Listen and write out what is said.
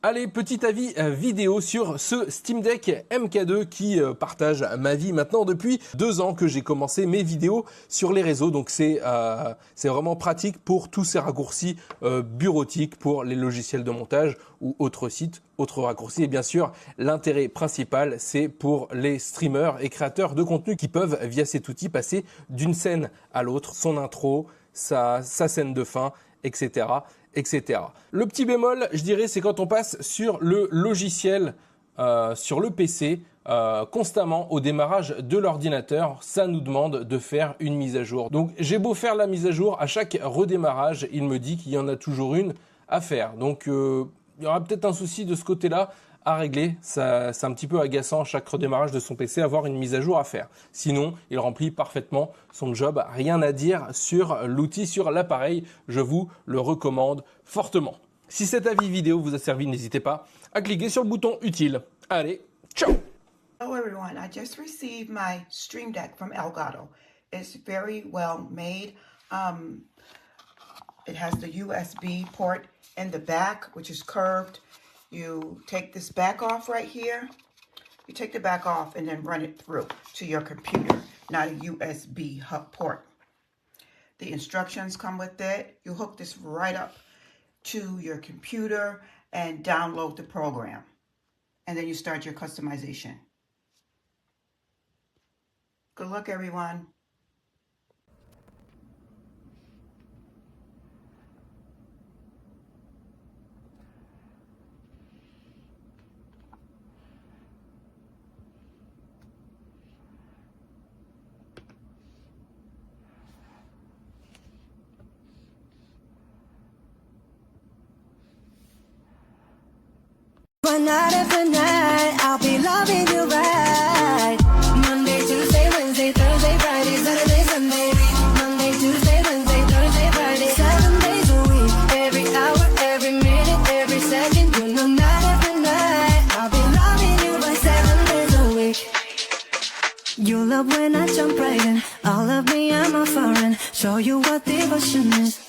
Allez, petit avis vidéo sur ce Steam Deck MK.2 qui partage ma vie maintenant depuis 2 ans que j'ai commencé mes vidéos sur les réseaux. Donc c'est vraiment pratique pour tous ces raccourcis bureautiques, pour les logiciels de montage ou autres sites, autres raccourcis. Et bien sûr, l'intérêt principal, c'est pour les streamers et créateurs de contenu qui peuvent, via cet outil, passer d'une scène à l'autre, son intro, sa scène de fin, etc., etc. Le petit bémol, je dirais, c'est quand on passe sur le logiciel, sur le PC, constamment au démarrage de l'ordinateur, ça nous demande de faire une mise à jour. Donc j'ai beau faire la mise à jour, à chaque redémarrage, il me dit qu'il y en a toujours une à faire. Donc il y aura peut-être un souci de ce côté-là à régler. C'est un petit peu agaçant à chaque redémarrage de son PC, avoir une mise à jour à faire. Sinon, il remplit parfaitement son job. Rien à dire sur l'outil, sur l'appareil. Je vous le recommande fortement. Si cet avis vidéo vous a servi, n'hésitez pas à cliquer sur le bouton utile. Allez, ciao! Hello everyone, I just received my Stream Deck from Elgato. It's very well made. It has the USB port in the back, which is curved. You take this back off right here. You take the back off and then run it through to your computer, not a USB hub port. The instructions come with it. You hook this right up to your computer and download the program. And then you start your customization. Good luck, everyone. One night after night, I'll be loving you right. Monday, Tuesday, Wednesday, Thursday, Friday, Saturday, Sunday. Monday, Tuesday, Wednesday, Thursday, Friday, 7 days a week. Every hour, every minute, every second. You know, night after night, I'll be loving you by 7 days a week. You love when I jump right in. All of me, I'm a foreign. Show you what devotion is.